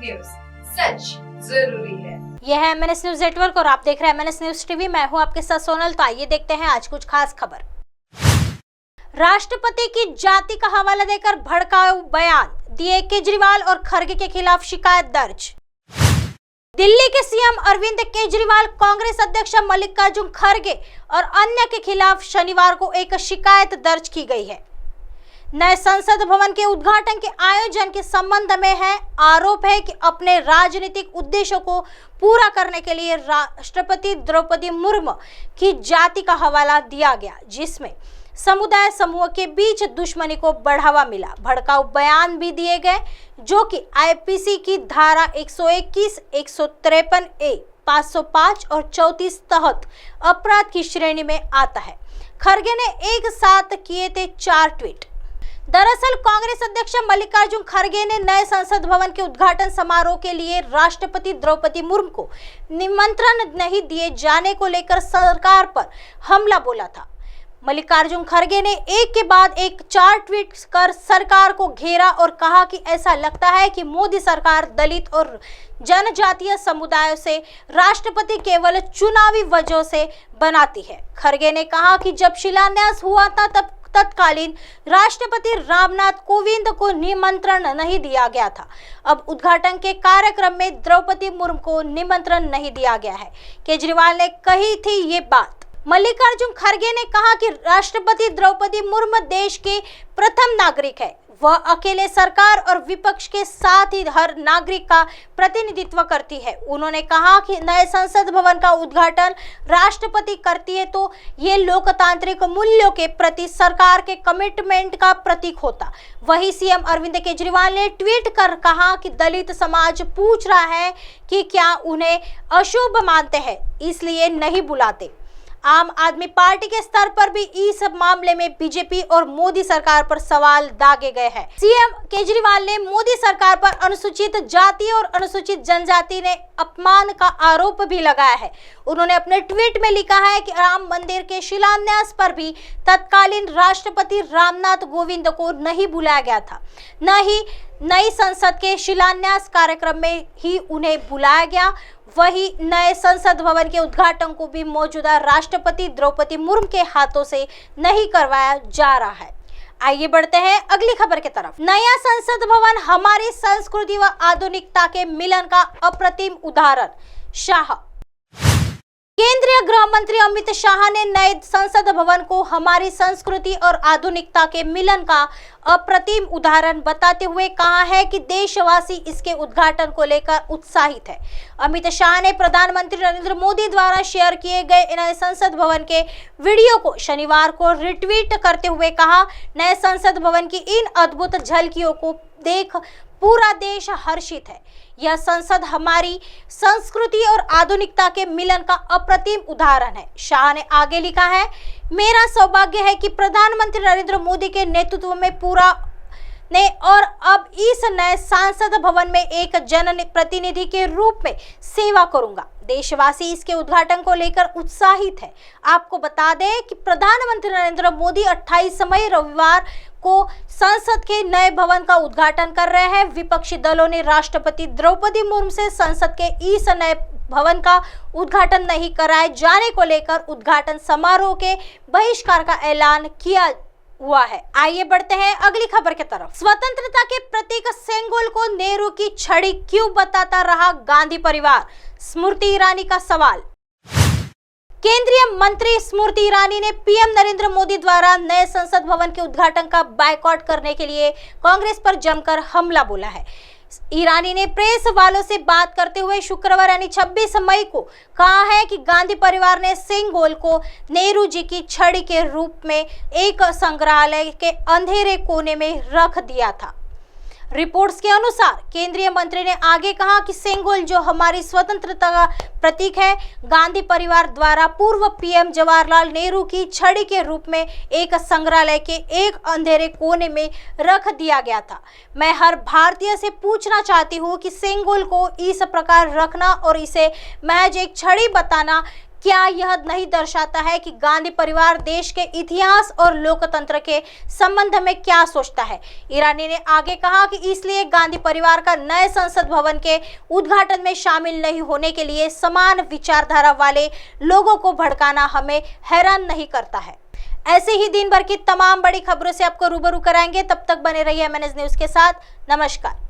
News, सच जरूरी है। यह है MNS न्यूज नेटवर्क और आप देख रहे हैं MNS न्यूज टीवी। मैं हूं आपके साथ सोनल। तो आइए देखते हैं आज कुछ खास खबर। राष्ट्रपति की जाति का हवाला देकर भड़काऊ बयान दिए केजरीवाल और खरगे के खिलाफ शिकायत दर्ज। दिल्ली के सीएम अरविंद केजरीवाल, कांग्रेस अध्यक्ष मल्लिकार्जुन खरगे और अन्य के खिलाफ शनिवार को एक शिकायत दर्ज की गई है। नए संसद भवन के उद्घाटन के आयोजन के संबंध में है आरोप है कि अपने राजनीतिक उद्देश्यों को पूरा करने के लिए राष्ट्रपति द्रौपदी मुर्मू की जाति का हवाला दिया गया, जिसमें समुदाय समूह के बीच दुश्मनी को बढ़ावा मिला। भड़काऊ बयान भी दिए गए जो कि आईपीसी की धारा 121, 153 ए, 505 और 34 तहत अपराध की श्रेणी में आता है। खरगे ने एक साथ किए थे 4 ट्वीट। दरअसल कांग्रेस अध्यक्ष मल्लिकार्जुन खरगे ने नए संसद भवन के उद्घाटन समारोह के लिए राष्ट्रपति द्रौपदी मुर्मू को निमंत्रण नहीं दिए जाने को लेकर सरकार पर हमला बोला था। मल्लिकार्जुन खरगे ने एक के बाद एक 4 ट्वीट कर सरकार को घेरा और कहा कि ऐसा लगता है कि मोदी सरकार दलित और जनजातीय समुदायों से राष्ट्रपति केवल चुनावी वजहों से बनाती है। खरगे ने कहा कि जब शिलान्यास हुआ था तब तत्कालीन राष्ट्रपति रामनाथ कोविंद को निमंत्रण नहीं दिया गया था। अब उद्घाटन के कार्यक्रम में द्रौपदी मुर्मू को निमंत्रण नहीं दिया गया है। केजरीवाल ने कही थी ये बात। मल्लिकार्जुन खरगे ने कहा कि राष्ट्रपति द्रौपदी मुर्मू देश के प्रथम नागरिक है। वह अकेले सरकार और विपक्ष के साथ ही हर नागरिक का प्रतिनिधित्व करती है। उन्होंने कहा कि नए संसद भवन का उद्घाटन राष्ट्रपति करती है तो ये लोकतांत्रिक मूल्यों के प्रति सरकार के कमिटमेंट का प्रतीक होता। वहीं सीएम अरविंद केजरीवाल ने ट्वीट कर कहा कि दलित समाज पूछ रहा है कि क्या उन्हें अशुभ मानते हैं, इसलिए नहीं बुलाते। आम आदमी पार्टी के स्तर पर भी इस मामले में बीजेपी और मोदी सरकार पर सवाल दागे गए हैं। सीएम केजरीवाल ने मोदी सरकार पर अनुसूचित जाति और अनुसूचित जनजाति ने अपमान का आरोप भी लगाया है। उन्होंने अपने ट्वीट में लिखा है कि राम मंदिर के शिलान्यास पर भी तत्कालीन राष्ट्रपति रामनाथ कोविंद को नहीं बुलाया गया था, न ही नई संसद के शिलान्यास कार्यक्रम में ही उन्हें बुलाया गया। वही नए संसद भवन के उद्घाटन को भी मौजूदा राष्ट्रपति द्रौपदी मुर्मू के हाथों से नहीं करवाया जा रहा है। आइए बढ़ते हैं अगली खबर की तरफ। नया संसद भवन हमारी संस्कृति व आधुनिकता के मिलन का अप्रतिम उदाहरण, शाह। केंद्रीय गृह मंत्री अमित शाह ने नए संसद भवन को हमारी संस्कृति और आधुनिकता के मिलन का अप्रतिम उदाहरण बताते हुए कहा है कि देशवासी इसके उद्घाटन को लेकर उत्साहित है। अमित शाह ने प्रधानमंत्री नरेंद्र मोदी द्वारा शेयर किए गए नए संसद भवन के वीडियो को शनिवार को रिट्वीट करते हुए कहा, नए संसद भवन की इन अद्भुत झलकियों को देख पूरा देश हर्षित है। यह संसद हमारी संस्कृति और आधुनिकता के मिलन का अप्रतिम उदाहरण है। शाह ने आगे लिखा है, मेरा सौभाग्य है कि प्रधानमंत्री नरेंद्र मोदी के नेतृत्व में पूरा ने और अब इस नए संसद भवन में एक जन प्रतिनिधि के रूप में सेवा करूंगा। देशवासी इसके उद्घाटन को लेकर उत्साहित है। आपको बता दें कि प्रधानमंत्री नरेंद्र मोदी 28 मई रविवार को संसद के नए भवन का उद्घाटन कर रहे हैं। विपक्षी दलों ने राष्ट्रपति द्रौपदी मुर्मू से संसद के इस नए भवन का उद्घाटन नहीं कराए जाने को लेकर उद्घाटन समारोह के बहिष्कार का ऐलान किया हुआ है। आइए बढ़ते हैं अगली खबर की तरफ। स्वतंत्रता के प्रतीक सेंगोल को नेहरू की छड़ी क्यों बताता रहा गांधी परिवार, स्मृति ईरानी का सवाल। केंद्रीय मंत्री स्मृति ईरानी ने पीएम नरेंद्र मोदी द्वारा नए संसद भवन के उद्घाटन का बायकॉट करने के लिए कांग्रेस पर जमकर हमला बोला है। ईरानी ने प्रेस वालों से बात करते हुए शुक्रवार यानी 26 मई को कहा है कि गांधी परिवार ने सेंगोल को नेहरू जी की छड़ी के रूप में एक संग्रहालय के अंधेरे कोने में रख दिया था। रिपोर्ट्स के अनुसार केंद्रीय मंत्री ने आगे कहा कि सेंगोल जो हमारी स्वतंत्रता का प्रतीक है, गांधी परिवार द्वारा पूर्व पीएम जवाहरलाल नेहरू की छड़ी के रूप में एक संग्रहालय के एक अंधेरे कोने में रख दिया गया था। मैं हर भारतीय से पूछना चाहती हूँ कि सेंगोल को इस प्रकार रखना और इसे महज एक छड़ी बताना क्या यह नहीं दर्शाता है कि गांधी परिवार देश के इतिहास और लोकतंत्र के संबंध में क्या सोचता है? ईरानी ने आगे कहा कि इसलिए गांधी परिवार का नए संसद भवन के उद्घाटन में शामिल नहीं होने के लिए समान विचारधारा वाले लोगों को भड़काना हमें हैरान नहीं करता है। ऐसे ही दिन भर की तमाम बड़ी खबरों से आपको रूबरू कराएंगे। तब तक बने रहिए MNS न्यूज के साथ। नमस्कार।